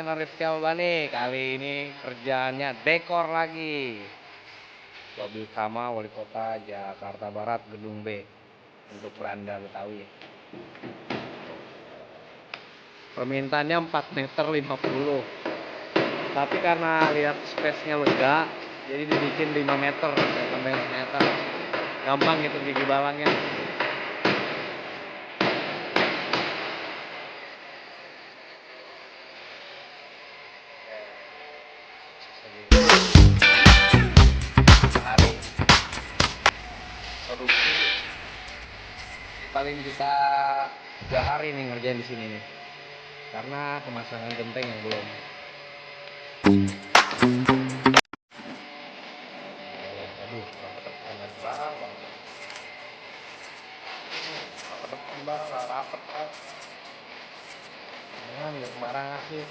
channel Rifki Albani. Kali ini kerjaannya dekor lagi. Mobil utama Wali Kota Jakarta Barat Gedung B untuk beranda Betawi. Permintaannya 4 meter 50. Tapi karena lihat space-nya lega, jadi dibikin 5 meter sampai 5 meter. Gampang gitu gigi balangnya. Paling bisa 3 hari nih ngerjain di sini nih, karena pemasangan genteng yang belum. Aduh, rapet banget. Jangan sembarangan sih.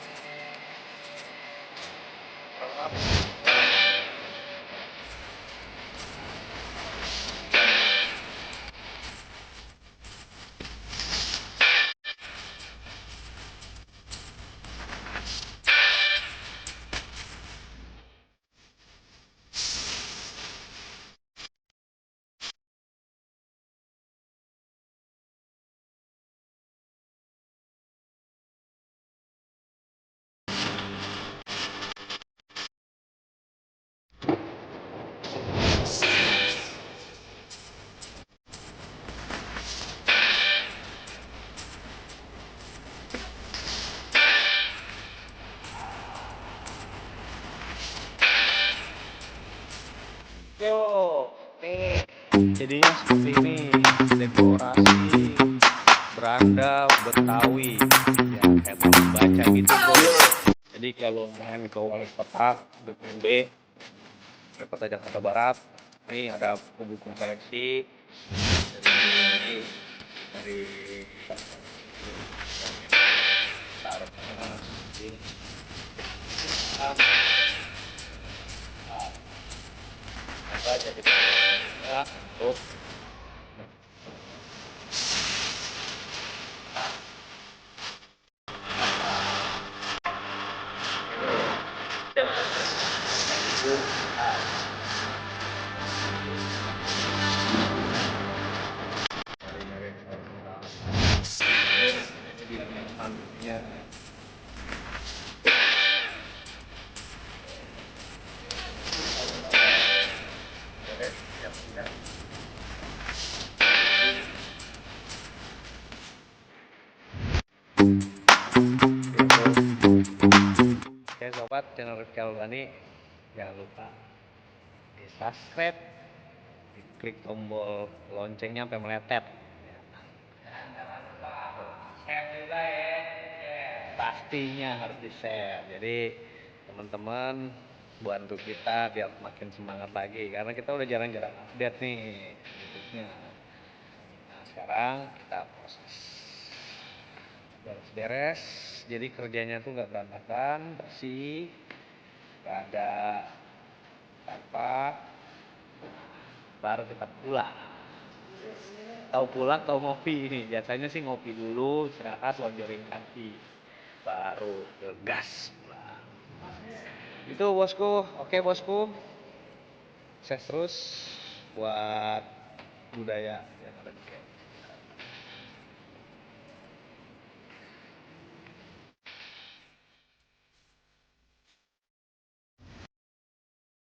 Yo, nih jadinya seperti ini, dekorasi beranda Betawi ya, kayak taman baca gitu bos. Jadi kalau main ke Wali Kota Gedung B, Wali Kota Jakarta Barat, ini ada buku koleksi dari dari taruh di apa aja gitu ya, untuk ya. Oke sobat channel Rifki Albani, jangan lupa di subscribe, klik tombol loncengnya sampai meletet. Share juga ya. Pastinya harus di share. Jadi teman-teman bantu kita biar makin semangat lagi, karena kita udah jarang-jarang update nih YouTube-nya. Nah sekarang kita proses beres-beres, jadi kerjanya tuh nggak berantakan, bersih, nggak ada apa, baru kita pulang. Tahu pulang, tahu ngopi nih. Biasanya sih ngopi dulu, istirahat, lonjorin kaki, baru gas pulang. Itu bosku, oke bosku. Sukses terus buat budaya yang ada di